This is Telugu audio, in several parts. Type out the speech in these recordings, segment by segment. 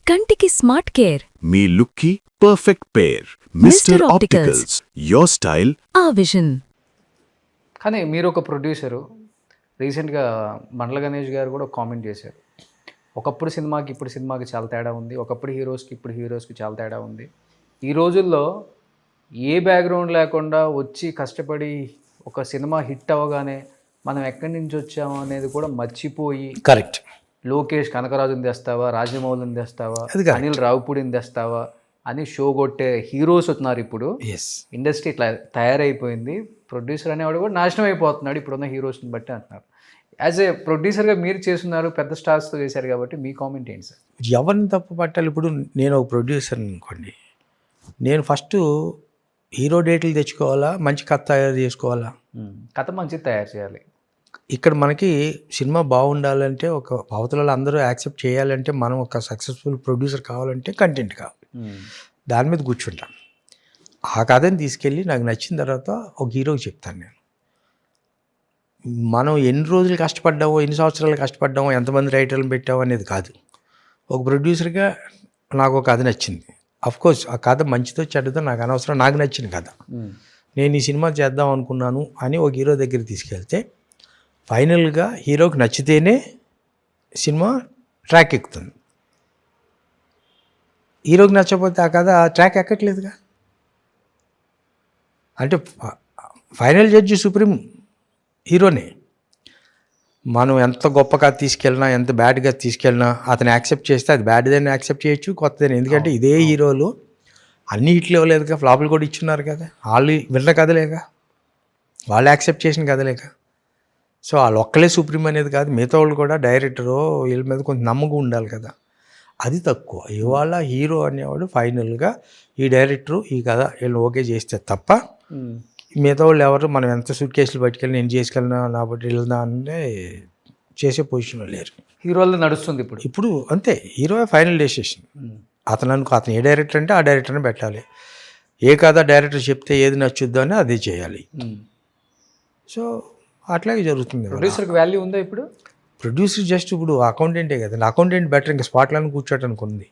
కంటికి స్మార్ట్ కేర్. మీ లుక్కి perfect pair. Mister opticals, your style ఆ విజన్. కానీ మీరు ఒక ప్రొడ్యూసరు, రీసెంట్గా బండ్ల గణేష్ గారు కూడా కామెంట్ చేశారు. ఒకప్పుడు సినిమాకి ఇప్పుడు సినిమాకి చాలా తేడా ఉంది, ఒకప్పుడు హీరోస్కి ఇప్పుడు హీరోస్కి చాలా తేడా ఉంది. ఈ రోజుల్లో ఏ బ్యాక్గ్రౌండ్ లేకుండా వచ్చి కష్టపడి ఒక సినిమా హిట్ అవ్వగానే మనం ఎక్కడి నుంచి వచ్చాము అనేది కూడా మర్చిపోయి, కరెక్ట్, లోకేష్ కనకరాజుని తెస్తావా, రాజమౌళిని తెస్తావా, అనిల్ రావుపూడిని తెస్తావా అని షో కొట్టే హీరోస్ వస్తున్నారు. ఇప్పుడు ఇండస్ట్రీ ఇట్లా తయారైపోయింది. ప్రొడ్యూసర్ అనేవాడు కూడా నాశనం అయిపోతున్నాడు ఇప్పుడున్న హీరోస్ని బట్టి అంటున్నారు. యాజ్ ఏ ప్రొడ్యూసర్గా మీరు చేస్తున్నారు, పెద్ద స్టార్స్తో చేశారు కాబట్టి మీ కామెంట్ ఏంటి సార్? ఎవరిని తప్పు పట్టాలి? ఇప్పుడు నేను ఒక ప్రొడ్యూసర్ అనుకోండి, నేను ఫస్ట్ హీరో డేట్లు తెచ్చుకోవాలా, మంచి కథ తయారు చేసుకోవాలా, కథ మంచిది తయారు చేయాలి. ఇక్కడ మనకి సినిమా బాగుండాలంటే, ఒక అవతల అందరూ యాక్సెప్ట్ చేయాలంటే, మనం ఒక సక్సెస్ఫుల్ ప్రొడ్యూసర్ కావాలంటే కంటెంట్ కావాలి. దాని మీద కూర్చుంటాను. ఆ కథని తీసుకెళ్ళి నాకు నచ్చిన తర్వాత ఒక హీరోకి చెప్తాను. నేను మనం ఎన్ని రోజులు కష్టపడ్డామో, ఎన్ని సంవత్సరాలు కష్టపడ్డామో, ఎంతమంది రైటర్లను పెట్టామో అనేది కాదు. ఒక ప్రొడ్యూసర్గా నాకు ఒక కథ నచ్చింది. అఫ్కోర్స్ ఆ కథ మంచిదో చెడ్డదో నాకు అనవసరం, నాకు నచ్చిన కథ. నేను ఈ సినిమా చేద్దాం అనుకున్నాను అని ఒక హీరో దగ్గర తీసుకెళ్తే ఫైనల్గా హీరోకి నచ్చితేనే సినిమా ట్రాక్ ఎక్కుతుంది. హీరోకి నచ్చకపోతే ఆ కథ ట్రాక్ ఎక్కట్లేదుగా. అంటే ఫైనల్ జడ్జి సుప్రీం హీరోనే. మనం ఎంత గొప్ప కథ తీసుకెళ్ళినా, ఎంత బ్యాడ్గా తీసుకెళ్ళినా, అతను యాక్సెప్ట్ చేస్తే అది బ్యాడ్దని యాక్సెప్ట్ చేయొచ్చు, కొత్తదని. ఎందుకంటే ఇదే హీరోలు అన్ని హిట్లు ఇవ్వలేదుగా, ఫ్లాపులు కూడా ఇచ్చున్నారు కదా. వాళ్ళు విన్న కథలేగా, వాళ్ళు యాక్సెప్ట్ చేసిన కథలేక. సో వాళ్ళు ఒక్కలే సుప్రీం అనేది కాదు, మిగతా వాళ్ళు కూడా డైరెక్టరు వీళ్ళ మీద కొంచెం నమ్మకం ఉండాలి కదా. అది తక్కువ. ఇవాళ హీరో అనేవాడు ఫైనల్గా ఈ డైరెక్టరు ఈ కథ వీళ్ళు ఓకే చేస్తే తప్ప మిగతా వాళ్ళు ఎవరు మనం ఎంత సూట్ కేసులు పట్టుకెళ్ళి నేను చేసుకెళ్ళినా లేకపోతే వెళ్దా అంటే చేసే పొజిషన్లో లేరు. హీరోల్లో నడుస్తుంది ఇప్పుడు అంతే. Hero final decision. అతను ఏ డైరెక్టర్ అంటే ఆ డైరెక్టర్ని పెట్టాలి. ఏ కథ డైరెక్టర్ చెప్తే ఏది నచ్చుద్దో అని అదే చేయాలి. సో అట్లాగే జరుగుతుంది. ప్రొడ్యూసర్కి వాల్యూ ఉందా ఇప్పుడు? ప్రొడ్యూసర్ జస్ట్ ఇప్పుడు అకౌంటెంటే కదండి. అకౌంటెంట్ బెటర్, ఇంకా స్పాట్లను కూర్చోటానికి ఉంది.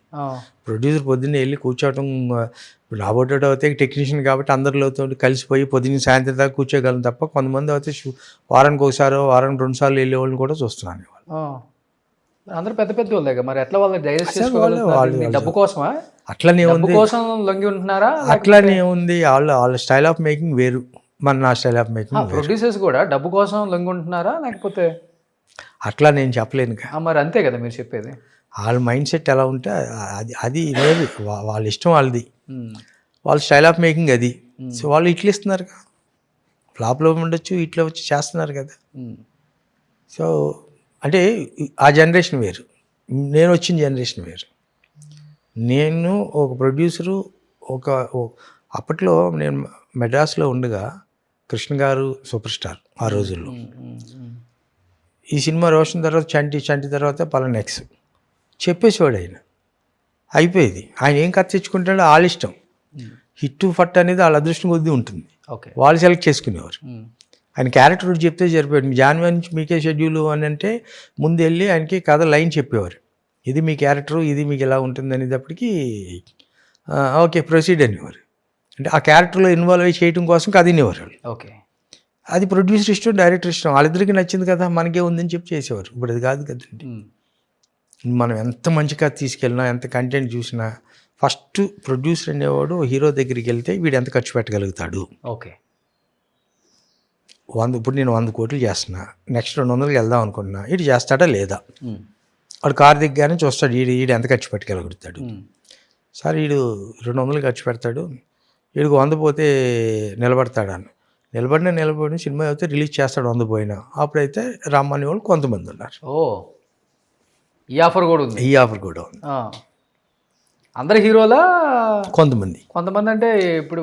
ప్రొడ్యూసర్ పొద్దున్నే వెళ్ళి కూర్చోవటం, ఇప్పుడు రాబోటో అయితే టెక్నీషియన్ కాబట్టి అందరిలోతో కలిసిపోయి పొద్దున్న సాయంత్రం దాకా కూర్చోగలం తప్ప, కొంతమంది అయితే వారానికి ఒకసారి, వారానికి 2 సార్లు వెళ్ళే వాళ్ళని కూడా చూస్తున్నాను. అందరూ పెద్ద పెద్ద వాళ్ళే మరి ఎట్లా వాళ్ళు డైజెస్ట్ చేసుకోవాలి? డబ్బు కోసమా? అట్లనే ఉంది, కోసం లొంగి ఉంటున్నారా? అట్లనే ఉంది. వాళ్ళ స్టైల్ ఆఫ్ మేకింగ్ వేరు, నా స్టైల్ ఆఫ్ మేకింగ్. ప్రొడ్యూసర్స్ కూడా డబ్బు కోసం లొంగి ఉంటున్నారా లేకపోతే? అట్లా నేను చెప్పలేను. మరి అంతే కదా మీరు చెప్పేది. వాళ్ళ మైండ్ సెట్ ఎలా ఉంటే అది లేదు. వాళ్ళ ఇష్టం వాళ్ళది, వాళ్ళ స్టైల్ ఆఫ్ మేకింగ్ అది. సో వాళ్ళు ఇట్లు ఇస్తున్నారు కదా, ఫ్లాప్లో ఉండొచ్చు, ఇట్లా వచ్చి చేస్తున్నారు కదా. సో అంటే ఆ జనరేషన్ వేరు, నేను వచ్చిన జనరేషన్ వేరు. నేను ఒక ప్రొడ్యూసరు, అప్పట్లో నేను మెడ్రాస్లో ఉండగా కృష్ణ గారు సూపర్ స్టార్ ఆ రోజుల్లో. ఈ సినిమా రోషన్ తర్వాత చంటి తర్వాత పలానా నెక్స్ట్ చెప్పేసేవాడు ఆయన. అయిపోయేది. ఆయన ఏం కథ తెచ్చుకుంటాడో వాళ్ళ ఇష్టం. హిట్ ఫట్ అనేది వాళ్ళ అదృష్టం కొద్దీ ఉంటుంది. వాళ్ళు సెలెక్ట్ చేసుకునేవారు. ఆయన క్యారెక్టర్ చెప్తే సరిపోయాడు. జాన్వరి నుంచి మీకే షెడ్యూల్ అని అంటే ముందు వెళ్ళి ఆయనకి కథ లైన్ చెప్పేవారు. ఇది మీ క్యారెక్టరు, ఇది మీకు ఎలా ఉంటుంది అనేటప్పటికీ ఓకే ప్రొసీడ్ అనేవారు. అంటే ఆ క్యారెక్టర్లో ఇన్వాల్వ్ అయ్యి చేయడం కోసం కథ వినేవారు వాళ్ళు. ఓకే, అది ప్రొడ్యూసర్ ఇష్టం, డైరెక్టర్ ఇష్టం, వాళ్ళిద్దరికి నచ్చింది కదా, మనకే ఉందని చెప్పి చేసేవారు. ఇప్పుడు అది కాదు కదండి. మనం ఎంత మంచి కథ తీసుకెళ్ళినా, ఎంత కంటెంట్ చూసినా, ఫస్ట్ ప్రొడ్యూసర్ అనేవాడు హీరో దగ్గరికి వెళ్తే వీడు ఎంత ఖర్చు పెట్టగలుగుతాడు. ఓకే, ఇప్పుడు నేను 100 కోట్లు చేస్తున్నా, నెక్స్ట్ 200కి వెళ్దాం అనుకుంటున్నా, వీడు చేస్తాడా లేదా. వాడు కారు దిగ్గానే చూస్తాడు వీడు ఎంత ఖర్చు పెట్టగలుగుతాడు. సార్ వీడు 200 ఖర్చు పెడతాడు, వీడికి 100 పోతే నిలబడతాడని. నిలబడిన సినిమా అయితే రిలీజ్ చేస్తాడు 100 పోయినా. అప్పుడైతే రమ్మని వాళ్ళు కొంతమంది ఉన్నారు. ఈ ఆఫర్ కూడా ఉంది. అందరు హీరోలా? కొంతమంది అంటే ఇప్పుడు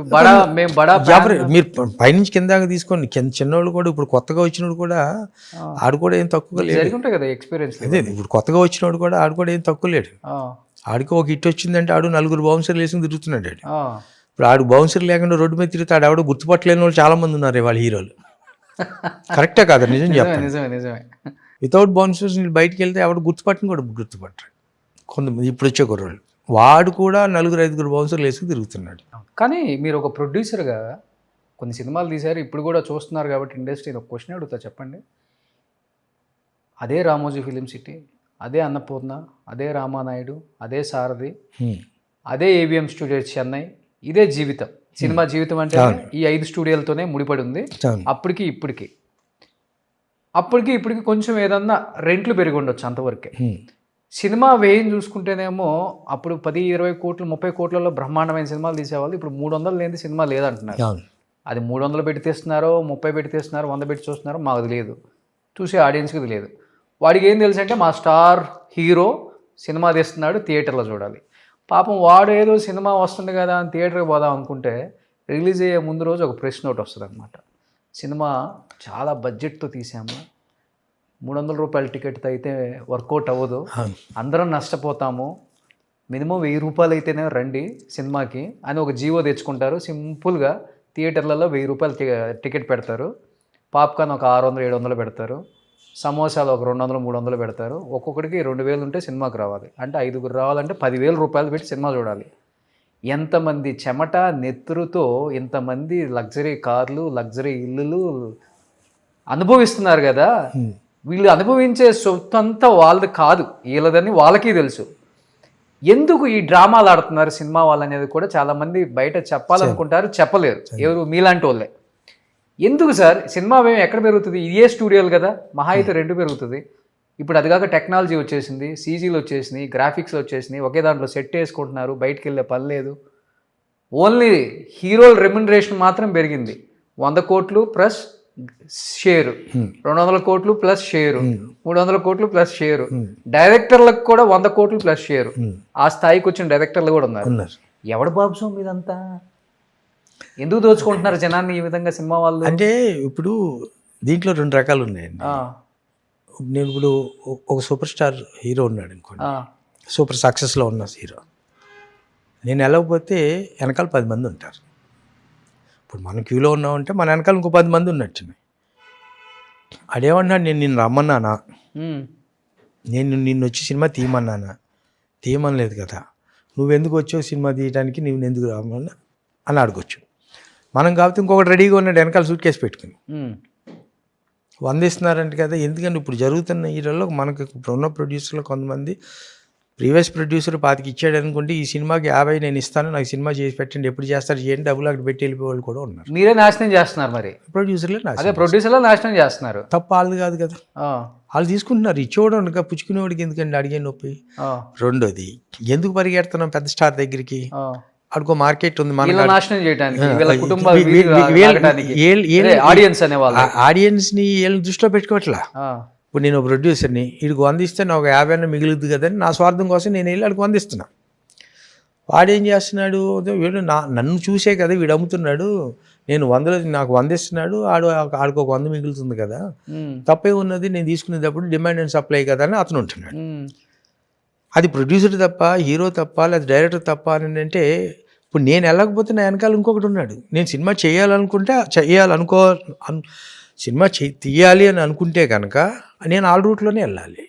మీరు పైనుంచి కిందాక తీసుకోండి. చిన్నోళ్ళు కూడా, ఇప్పుడు కొత్తగా వచ్చినోడు కూడా ఆడు కూడా ఏం తక్కువ లేడు కదా ఎక్స్పీరియన్స్. అదే ఇప్పుడు కొత్తగా వచ్చినోడు కూడా ఆడు కూడా ఏం తక్కువ లేడు. ఆడికి ఒక హిట్ వచ్చిందంటే ఆడు 4 బౌన్సర్లు వేసుకుని తిరుగుతున్నాడు. ఇప్పుడు ఆడు బౌన్సర్ లేకుండా రోడ్డు మీద తిరుగుతాడు. ఆవిడ గుర్తుపట్టలేని వాళ్ళు చాలా మంది ఉన్నారు వాళ్ళ హీరోలు. కరెక్టే కాదు, నిజం చెప్పండి. నిజమే. వితౌట్ బౌన్సర్స్ బయటికి వెళ్తే ఆవిడ గుర్తుపట్టను కూడా గుర్తుపట్టరు. కొంతమంది ఇప్పుడు వచ్చే కుర్రోళ్ళు వాడు కూడా 4-5 బౌన్సర్లు వేసుకు తిరుగుతున్నాడు. కానీ మీరు ఒక ప్రొడ్యూసర్గా కొన్ని సినిమాలు తీశారు, ఇప్పుడు కూడా చూస్తున్నారు కాబట్టి ఇండస్ట్రీని ఒక క్వశ్చన్ అడుగుతా, చెప్పండి. అదే రామోజీ ఫిలిం సిటీ, అదే అన్నపూర్ణ, అదే రామానాయుడు, అదే సారథి, అదే ఏవిఎం స్టూడియోస్ చెన్నై, ఇదే జీవితం. సినిమా జీవితం అంటే ఈ 5 స్టూడియోలతోనే ముడిపడి ఉంది. అప్పటికి ఇప్పటికి కొంచెం ఏదన్నా రెంట్లు పెరిగి ఉండొచ్చు, అంతవరకే. సినిమా వ్యయం చూసుకుంటేనేమో అప్పుడు 10-20 కోట్లు 30 కోట్లలో బ్రహ్మాండమైన సినిమాలు తీసేవాళ్ళు. ఇప్పుడు 300 లేని సినిమా లేదంటున్నారు. అది 300 పెట్టి తీస్తున్నారో 30 పెట్టి తీస్తున్నారో 100 పెట్టి చూస్తున్నారో మాకు తెలియదు, చూసే ఆడియన్స్కి తెలియదు. వాడికి ఏం తెలుసు అంటే మా స్టార్ హీరో సినిమా తీస్తున్నాడు, థియేటర్లో చూడాలి. పాపం వాడు ఏదో సినిమా వస్తుంది కదా అని థియేటర్కి పోదాం అనుకుంటే రిలీజ్ అయ్యే ముందు రోజు ఒక ప్రెస్ నోట్ వస్తుంది అనమాట. సినిమా చాలా బడ్జెట్తో తీసాము, 300 రూపాయల టికెట్తో అయితే వర్కౌట్ అవ్వదు, అందరం నష్టపోతాము, మినిమం 1000 రూపాయలు అయితేనే రండి సినిమాకి అని ఒక జీవో తెచ్చుకుంటారు. సింపుల్గా థియేటర్లలో 1000 రూపాయలు టికెట్ పెడతారు, పాప్కార్న్ ఒక 600-700 పెడతారు, సమోసాలు ఒక 200-300 పెడతారు. ఒక్కొక్కడికి 2000 ఉంటే సినిమాకి రావాలి. అంటే 5గురు రావాలంటే 10,000 రూపాయలు పెట్టి సినిమా చూడాలి. ఎంతమంది చెమట నెత్తురుతో ఇంతమంది లగ్జరీ కార్లు, లగ్జరీ ఇల్లులు అనుభవిస్తున్నారు కదా. వీళ్ళు అనుభవించే సొత్తు అంతా వాళ్ళది కాదు, వీళ్ళదని వాళ్ళకి తెలుసు. ఎందుకు ఈ డ్రామాలు ఆడుతున్నారు సినిమా వాళ్ళు అనేది కూడా చాలామంది బయట చెప్పాలనుకుంటారు, చెప్పలేరు. ఎవరు? మీలాంటి వాళ్ళే. ఎందుకు సార్ సినిమా వ్యయం ఎక్కడ పెరుగుతుంది? ఇదే స్టూడియోలు కదా, మహా అయితే 2 పెరుగుతుంది. ఇప్పుడు అది కాక టెక్నాలజీ వచ్చేసింది, సీజీలు వచ్చేసినాయి, గ్రాఫిక్స్ వచ్చేసినాయి, ఒకే దాంట్లో సెట్ వేసుకుంటున్నారు, బయటికి వెళ్ళే పని లేదు. ఓన్లీ హీరోల రెమ్యునరేషన్ మాత్రం పెరిగింది. 100 కోట్లు ప్లస్ షేరు, 200 కోట్లు ప్లస్ షేరు, 300 కోట్లు ప్లస్ షేరు. డైరెక్టర్లకు కూడా 100 కోట్లు ప్లస్ షేరు. ఆ స్థాయికి వచ్చిన డైరెక్టర్లు కూడా ఉన్నారు. ఎవడు బాబు సోమ్ ఇదంతా? ఎందుకు దోచుకుంటున్నారు జనాన్ని ఈ విధంగా సినిమా వాళ్ళు? అంటే ఇప్పుడు దీంట్లో 2 రకాలు ఉన్నాయండి. నేను ఇప్పుడు ఒక సూపర్ స్టార్ హీరో ఉన్నాడు అనుకోండి, సూపర్ సక్సెస్లో ఉన్న హీరో, నేను వెళ్ళకపోతే వెనకాల 10 మంది ఉంటారు. ఇప్పుడు మన క్యూలో ఉన్నామంటే మన వెనకాల ఇంకో 10 మంది ఉన్నట్టు. అదేమన్నాడు, నేను నిన్ను రమ్మన్నానా, నేను నిన్ను వచ్చి సినిమా తీయమన్నానా? తీయమనలేదు కదా, నువ్వెందుకు వచ్చావు సినిమా తీయడానికి, నువ్వు ఎందుకు రమ్మన్నా అని అడగొచ్చు. మనం కాబట్టి ఇంకొకటి రెడీగా ఉన్నాడు వెనకాల సూట్ కేసు పెట్టుకుని 100 ఇస్తున్నారంటే కదా. ఎందుకంటే ఇప్పుడు జరుగుతున్న హీరోలో మనకు ఇప్పుడు ఉన్న ప్రొడ్యూసర్లో కొంతమంది ప్రీవియస్ ప్రొడ్యూసర్ 25 ఇచ్చాడు అనుకుంటే ఈ సినిమాకి 50 నేను ఇస్తాను, నాకు సినిమా చేసి పెట్టండి, ఎప్పుడు చేస్తారు చేయండి, డబ్బులు అక్కడ పెట్టి వెళ్ళిపోయే వాళ్ళు కూడా ఉన్నారు. మీరే నాశనం చేస్తున్నారు మరి ప్రొడ్యూసర్లో నాశనం చేస్తున్నారు. తప్ప వాళ్ళది కాదు కదా, వాళ్ళు తీసుకుంటున్నారు. ఇచ్చేవాడు ఇంకా పుచ్చుకునేవాడికి ఎందుకండి అడిగే నొప్పి. రెండోది, ఎందుకు పరిగెడుతున్నాం పెద్ద స్టార్ దగ్గరికి? అడుకో మార్కెట్ ఉంది, ఆడియన్స్ని వీళ్ళని దృష్టిలో పెట్టుకోవట్లా. ఇప్పుడు నేను ప్రొడ్యూసర్ని, వీడికి 100 ఇస్తే నాకు 50 మిగులుద్ది కదని నా స్వార్థం కోసం నేను వెళ్ళి అడిగి 100 ఇస్తున్నా. వాడేం చేస్తున్నాడు, వీడు నన్ను చూసే కదా వీడు అమ్ముతున్నాడు, నేను 100లో నాకు 100 ఇస్తున్నాడు, ఆడికి ఒక 100 మిగులుతుంది కదా, తప్పే ఉన్నది, నేను తీసుకునేటప్పుడు డిమాండ్ అండ్ సప్లై కదా అని అతను ఉంటున్నాడు. అది ప్రొడ్యూసర్ తప్ప, హీరో తప్ప, లేదా డైరెక్టర్ తప్ప అని అంటే, ఇప్పుడు నేను వెళ్ళకపోతే నా వెనకాల ఇంకొకటి ఉన్నాడు. నేను సినిమా చేయాలనుకుంటే సినిమా తీయాలి అని అనుకుంటే కనుక నేను ఆల్ రూట్లోనే వెళ్ళాలి.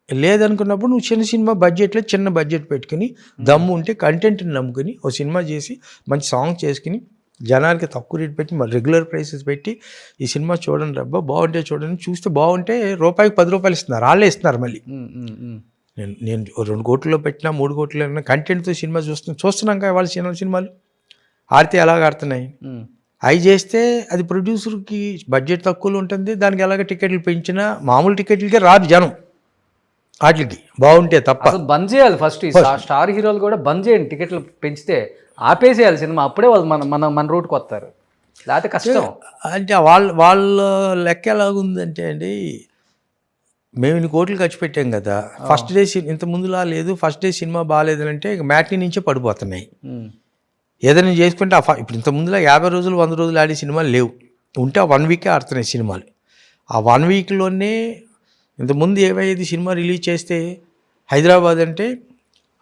లేదనుకున్నప్పుడు నువ్వు చిన్న బడ్జెట్లో చిన్న బడ్జెట్ పెట్టుకుని దమ్ము ఉంటే కంటెంట్ని నమ్ముకుని ఓ సినిమా చేసి మంచి సాంగ్ చేసుకుని జనాలకి తక్కువ రేట్ పెట్టి రెగ్యులర్ ప్రైసెస్ పెట్టి ఈ సినిమా చూడండి రబ్బా బాగుంటే చూడండి, చూస్తే బాగుంటే రూపాయికి 10 రూపాయలు ఇస్తున్నారు, వాళ్ళే ఇస్తున్నారు. మళ్ళీ నేను 2 కోట్లలో పెట్టినా 3 కోట్లలో కంటెంట్తో సినిమా చూస్తున్నాం కదా. వాళ్ళ సినిమాలు ఆడితే ఎలాగ ఆడుతున్నాయి, అవి చేస్తే అది ప్రొడ్యూసర్కి బడ్జెట్ తక్కువలో ఉంటుంది. దానికి ఎలాగ టికెట్లు పెంచినా మామూలు టికెట్లకే రాదు జనం, వాటికి బాగుంటే తప్ప. బంద్ చేయాలి ఫస్ట్, స్టార్ హీరోలు కూడా బంద్ చేయండి, టికెట్లు పెంచితే ఆపేసేయాలి సినిమా, అప్పుడే వాళ్ళు మన రూట్కి వస్తారు, లేకపోతే కష్టం. అంటే వాళ్ళ లెక్క ఎలాగుందంటే అండి, మేము ఇన్ని కోట్లు ఖర్చు పెట్టాం కదా, ఫస్ట్ డే ఇంత ముందులా లేదు, ఫస్ట్ డే సినిమా బాగాలేదంటే మ్యాట్నీ నుంచే పడిపోతున్నాయి. ఏదైనా చేసుకుంటే ఇప్పుడు ఇంత ముందులా 50 రోజులు 100 రోజులు ఆడే సినిమాలు లేవు, ఉంటే 1 వీకే ఆడుతున్నాయి సినిమాలు. ఆ 1 వీక్లోనే ఇంతకుముందు ఏవైతే సినిమా రిలీజ్ చేస్తే హైదరాబాద్ అంటే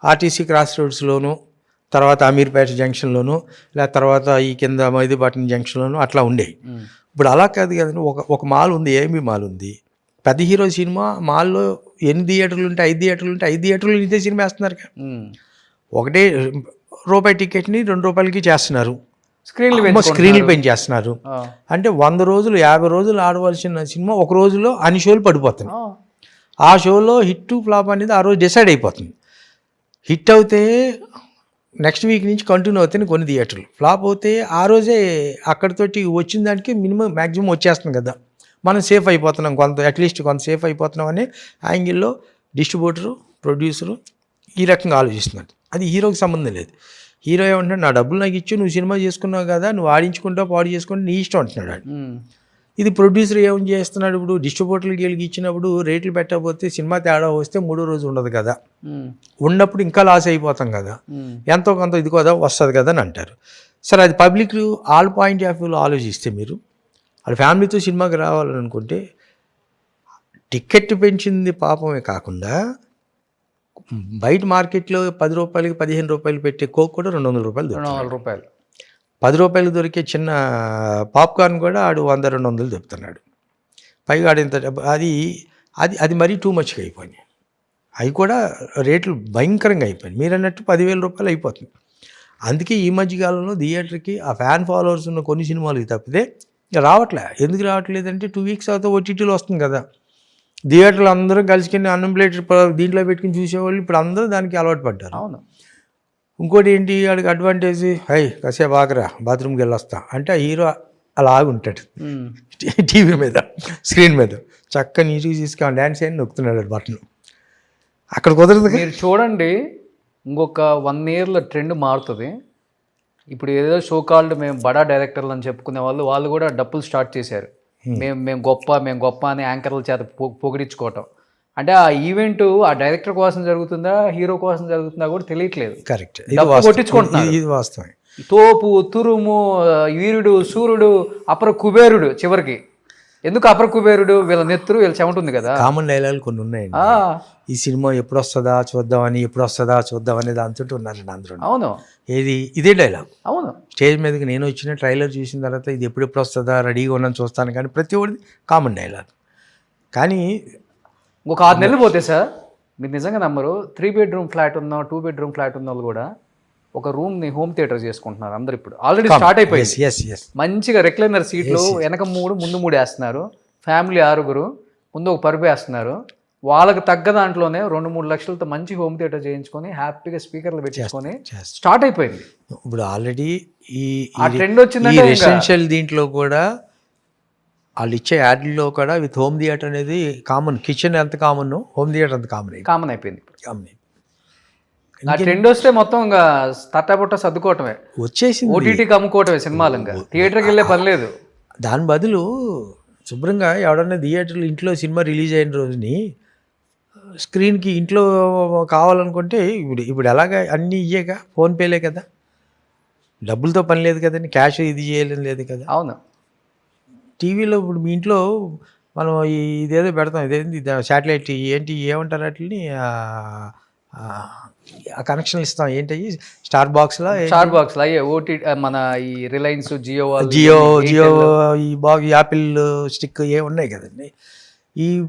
ఆర్టీసీ క్రాస్ రోడ్స్లోను, తర్వాత అమీర్పేట జంక్షన్లోను, లేదా తర్వాత ఈ కింద మైదీపట్నం జంక్షన్లోను అట్లా ఉండేవి. ఇప్పుడు అలా కాదు కదండి, ఒక మాల్ ఉంది, ఏఎంబీ మాల్ ఉంది, పెద్ద హీరో సినిమా మాల్లో ఎన్ని థియేటర్లు ఉంటే 5 థియేటర్లు ఉంటే 5 థియేటర్లు ఇదే సినిమా వేస్తున్నారు. ఒకటే రూపాయి టికెట్ని ₹2కి చేస్తున్నారు, స్క్రీన్లు పెంచేస్తున్నారు. అంటే 100 రోజులు 50 రోజులు ఆడవలసిన సినిమా ఒక రోజులో అన్ని షోలు పడిపోతుంది. ఆ షోలో హిట్ ఫ్లాప్ అనేది ఆ రోజు డిసైడ్ అయిపోతుంది. హిట్ అవుతే నెక్స్ట్ వీక్ నుంచి కంటిన్యూ అవుతాయి కొన్ని థియేటర్లు, ఫ్లాప్ అవుతే ఆ రోజే అక్కడితోటి వచ్చిన దానికి మినిమం మ్యాక్సిమం వచ్చేస్తుంది కదా, మనం సేఫ్ అయిపోతున్నాం, అట్లీస్ట్ కొంత సేఫ్ అయిపోతున్నాం అనే యాంగిల్లో డిస్ట్రిబ్యూటరు ప్రొడ్యూసరు ఈ రకంగా ఆలోచిస్తున్నాడు. అది హీరోకి సంబంధం లేదు. హీరో ఏమంటున్నాడు, నా డబ్బులు నాకు ఇచ్చి నువ్వు సినిమా చేసుకున్నావు కదా, నువ్వు ఆడించుకుంటావు పాడు చేసుకుంటే నీ ఇష్టం అంటున్నాడు. ఇది ప్రొడ్యూసర్ ఏం చేస్తున్నాడు, ఇప్పుడు డిస్ట్రిబ్యూటర్కి వెళ్ళి ఇచ్చినప్పుడు రేట్లు పెట్టకపోతే సినిమా తేడా వస్తే 3వ రోజు ఉండదు కదా, ఉన్నప్పుడు ఇంకా లాస్ అయిపోతాం కదా, ఎంతో కొంత ఇది కదా వస్తుంది కదా అని అంటారు. సరే అది పబ్లిక్ ఆల్ పాయింట్ ఆఫ్ వ్యూలో ఆలోచిస్తే మీరు వాళ్ళ ఫ్యామిలీతో సినిమాకి రావాలనుకుంటే టికెట్ పెంచింది పాపమే కాకుండా బయట మార్కెట్లో ₹10 ₹15 పెట్టే కోక్ కూడా ₹200 రూపాయలు. ₹10 దొరికే చిన్న పాప్కార్న్ కూడా ఆడు 100-200 చెప్తున్నాడు. పైగా ఆడింత అది అది అది మరీ టూ మచ్గా అయిపోయినాయి. అవి కూడా రేట్లు భయంకరంగా అయిపోయినాయి. మీరు అన్నట్టు ₹10,000 అయిపోతుంది. అందుకే ఈ మధ్యకాలంలో థియేటర్కి ఆ ఫ్యాన్ ఫాలోవర్స్ ఉన్న కొన్ని సినిమాలకి తప్పితే రావట్లే. ఎందుకు రావట్లేదంటే 2 వీక్స్ అవుతా ఓటీటీలో వస్తుంది కదా, థియేటర్లు అందరూ కలిసికొని అన్నంప్లేటెడ్ దీంట్లో పెట్టుకుని చూసేవాళ్ళు ఇప్పుడు అందరూ దానికి అలవాటు పడ్డారు. అవును. ఇంకోటి ఏంటి, వాడికి అడ్వాంటేజ్, కాసేపు ఆగరా బాత్రూమ్కి వెళ్ళొస్తా అంటే ఆ హీరో అలా ఆగుంటాడు టీవీ మీద, స్క్రీన్ మీద చక్కగా నీట్గా తీసుకొని డ్యాన్స్ అని నొక్కుతున్నాడు బటన్. అక్కడ కుదరదు. మీరు చూడండి, ఇంకొక 1 yearలో ట్రెండ్ మారుతుంది. ఇప్పుడు ఏదో షో కాల్డ్ మేము బడా డైరెక్టర్లు అని చెప్పుకునే వాళ్ళు కూడా డబ్బులు స్టార్ట్ చేశారు. మేము గొప్ప అని యాంకర్ల చేత పొగిడించుకోవటం. అంటే ఆ ఈవెంట్ ఆ డైరెక్టర్ కోసం జరుగుతుందా హీరో కోసం జరుగుతుందా కూడా తెలియట్లేదు. కరెక్ట్, కొట్టించుకుంటున్నారు. ఇది వాస్తవం. తోపు, తురుము, వీరుడు, సూర్యుడు, అపర కుబేరుడు. చివరికి ఎందుకు అపర కుబేరుడు, వీళ్ళ నెత్తురు వీళ్ళ చెమటుంది కదా. కామన్ డైలాగులు కొన్ని ఉన్నాయండి. ఈ సినిమా ఎప్పుడు వస్తుందా చూద్దామని దాంతో ఉన్నారండి అందరూ. అవును, ఇదే డైలాగ్. అవును, స్టేజ్ మీదకి నేను వచ్చిన ట్రైలర్ చూసిన తర్వాత ఇది ఎప్పుడు వస్తుందా రెడీగా ఉన్నాను చూస్తాను, కానీ ప్రతి ఒక్కటి కామన్ డైలాగ్. కానీ ఒక 6 నెలలు పోతే సార్ మీరు నిజంగా నమ్మరు, 3 bedroom ఫ్లాట్ ఉన్న 2 bedroom ఫ్లాట్ ఉన్న వాళ్ళు కూడా ఒక రూమ్ని హోమ్ థియేటర్ చేసుకుంటున్నారు అందరు. ఇప్పుడు ఆల్రెడీ స్టార్ట్ అయిపోయింది. మంచిగా రెక్లైనర్ సీట్లు వెనక 3 ముందు 3 వేస్తున్నారు. ఫ్యామిలీ 6 ముందు ఒక పరుపు వేస్తున్నారు. వాళ్ళకి తగ్గ దాంట్లోనే 2-3 లక్షలతో మంచి హోమ్ థియేటర్ చేయించుకొని హ్యాపీగా స్పీకర్లు పెట్టించుకొని స్టార్ట్ అయిపోయింది. ఇప్పుడు ఆల్రెడీ ఈ ట్రెండ్ వచ్చిందంటే రెసిడెన్షియల్ దీంట్లో కూడా వాళ్ళు ఇచ్చే యాడ్లో కూడా విత్ హోమ్ థియేటర్ అనేది కామన్. కిచెన్ ఎంత కామన్, హోమ్ థియేటర్ అంత కామన్ అయిపోయింది. ఆ ట్రెండ్ వస్తే మొత్తం ఇంకా తట్టబుట్ట సర్దుకోవటమే వచ్చేసింది, ఓటీటీకి అమ్ముకోవటమే సినిమాలు. ఇంకా థియేటర్కి వెళ్ళే పని లేదు. దాని బదులు శుభ్రంగా ఎవడన్నా థియేటర్లో ఇంట్లో సినిమా రిలీజ్ అయిన రోజుని స్క్రీన్కి ఇంట్లో కావాలనుకుంటే ఇప్పుడు ఎలాగా అన్నీ ఇయ్యేగా, ఫోన్పేలే కదా, డబ్బులతో పని లేదు కదండి, క్యాష్ ఇది చేయలేని లేదు కదా. అవును, టీవీలో ఇప్పుడు మీ ఇంట్లో మనం ఇదేదో పెడతాం, ఇదేంటి శాటిలైట్ ఏంటి ఏమంటారు వాటిని, కనెక్షన్లు ఇస్తాం, ఏంటి స్టార్ బాక్స్లో అయ్యే ఓటీటీ మన ఈ రిలయన్స్, జియో ఈ యాపిల్ స్టిక్ ఏ ఉన్నాయి కదండి.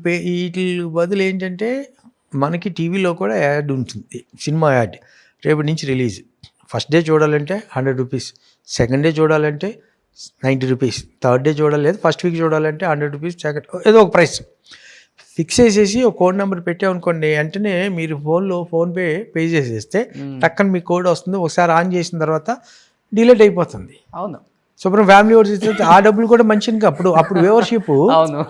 వీటి బదులు ఏంటంటే మనకి టీవీలో కూడా యాడ్ ఉంటుంది, సినిమా యాడ్. రేపటి నుంచి రిలీజ్, ఫస్ట్ డే చూడాలంటే ₹100, సెకండ్ డే చూడాలంటే ₹90, థర్డ్ డే చూడాలి, ఫస్ట్ వీక్ చూడాలంటే ₹100, సెకండ్ ఏదో ఒక ప్రైస్ ఫిక్స్ చేసేసి ఒక కోడ్ నెంబర్ పెట్టామనుకోండి, వెంటనే మీరు ఫోన్పే పే చేసేస్తే టక్కన మీ కోడ్ వస్తుంది. ఒకసారి ఆన్ చేసిన తర్వాత డిలీట్ అయిపోతుంది. అవును, శుభ్రం ఫ్యామిలీ ఓవర్స్ ఆ డబ్బులు కూడా మంచిగా అప్పుడు వ్యూవర్షిప్. అవును,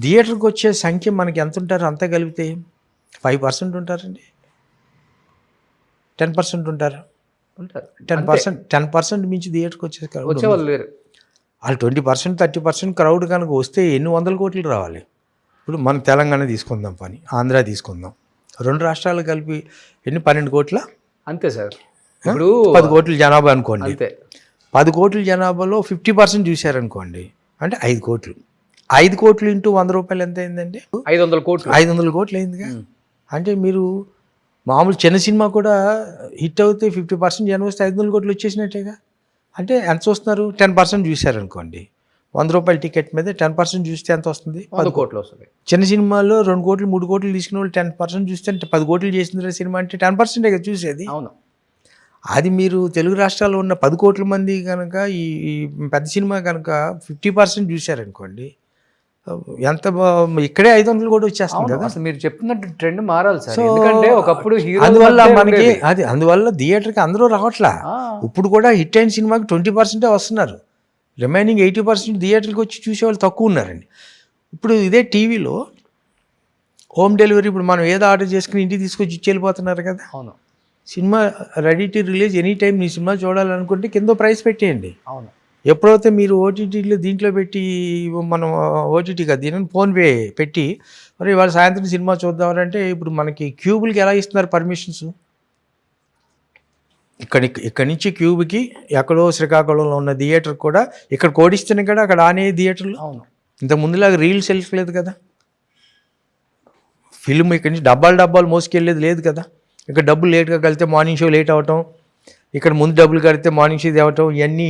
థియేటర్కి వచ్చే సంఖ్య మనకి ఎంత ఉంటారు, అంతా కలిపితే 5% ఉంటారండి, 10% ఉంటారు. 10% మించి థియేటర్కి వచ్చేవాళ్ళు లేరు. వాళ్ళు 20%, 30% క్రౌడ్ కనుక వస్తే ఎన్ని 100 కోట్లు రావాలి. ఇప్పుడు మనం తెలంగాణ తీసుకుందాం, పని ఆంధ్ర తీసుకుందాం, 2 రాష్ట్రాలు కలిపి ఎన్ని 12 కోట్ల అంతే సార్. ఇప్పుడు 10 కోట్ల జనాభా అనుకోండి, అంతే 10 కోట్ల జనాభాలో 50% చూశారనుకోండి, అంటే 5 కోట్లు. 5 కోట్లు ఇంటూ ₹100 ఎంత అయిందండి? 500 కోట్లు. 500 కోట్లు అయిందిగా. అంటే మీరు మామూలు చిన్న సినిమా కూడా హిట్ అవుతే 50% జనం వస్తే 500 కోట్లు వచ్చేసినట్టేగా. అంటే ఎంత చూస్తున్నారు, 10% చూశారనుకోండి, రూపాయల టికెట్ మీద 10% చూస్తే ఎంత వస్తుంది? 100 కోట్లు వస్తుంది. చిన్న సినిమాల్లో 2 కోట్లు 3 కోట్లు తీసుకునే వాళ్ళు 10% చూస్తే 10 కోట్లు చేసింది సినిమా అంటే 10% కదా చూసేది. అవును. అది మీరు తెలుగు రాష్ట్రాల్లో ఉన్న 10 కోట్ల మంది కనుక ఈ పెద్ద సినిమా కనుక 50% చూశారనుకోండి, ఎంత ఇక్కడే 500 కూడా వచ్చేస్తుంది కదా. అసలు మీరు చెప్తున్నట్టు ట్రెండ్ మారాలి సార్. ఎందుకంటే ఒకప్పుడు హీరో అందువల్ల మనకి అందువల్ల థియేటర్కి అందరూ రావట్లా. ఇప్పుడు కూడా హిట్ అయిన సినిమాకి 20% వస్తున్నారు, రిమైనింగ్ 80% థియేటర్కి వచ్చి చూసేవాళ్ళు తక్కువ ఉన్నారండి. ఇప్పుడు ఇదే టీవీలో హోమ్ డెలివరీ, ఇప్పుడు మనం ఏదో ఆర్డర్ చేసుకుని ఇంటికి తీసుకొచ్చి ఇచ్చి వెళ్ళిపోతున్నారు కదా. అవును. Cinema ready to release any time me cinema చూడాలనుకుంటే కింద ప్రైస్ పెట్టేయండి. అవును. ఎప్పుడైతే మీరు ఓటీటీలో దీంట్లో పెట్టి, మనం ఓటీటీ కదా దీని ఫోన్పే పెట్టి మరి ఇవాళ సాయంత్రం సినిమా చూద్దామంటే ఇప్పుడు మనకి క్యూబులకి ఎలా ఇస్తున్నారు పర్మిషన్స్? ఇక్కడి నుంచి క్యూబ్కి ఎక్కడో శ్రీకాకుళంలో ఉన్న థియేటర్ కూడా ఇక్కడ కోడిస్తేనే కదా అక్కడ ఆనే థియేటర్లు. అవును. ఇంత ముందులాగా రీల్ సెల్ఫ్ లేదు కదా, ఫిల్మ్ ఇక్కడి నుంచి డబ్బాలు మోసుకెళ్ళేది లేదు కదా. ఇక్కడ డబ్బులు లేట్గా కలితే మార్నింగ్ షో లేట్ అవ్వటం, ఇక్కడ ముందు డబ్బులు కడితే మార్నింగ్ షో తేవటం, ఇవన్నీ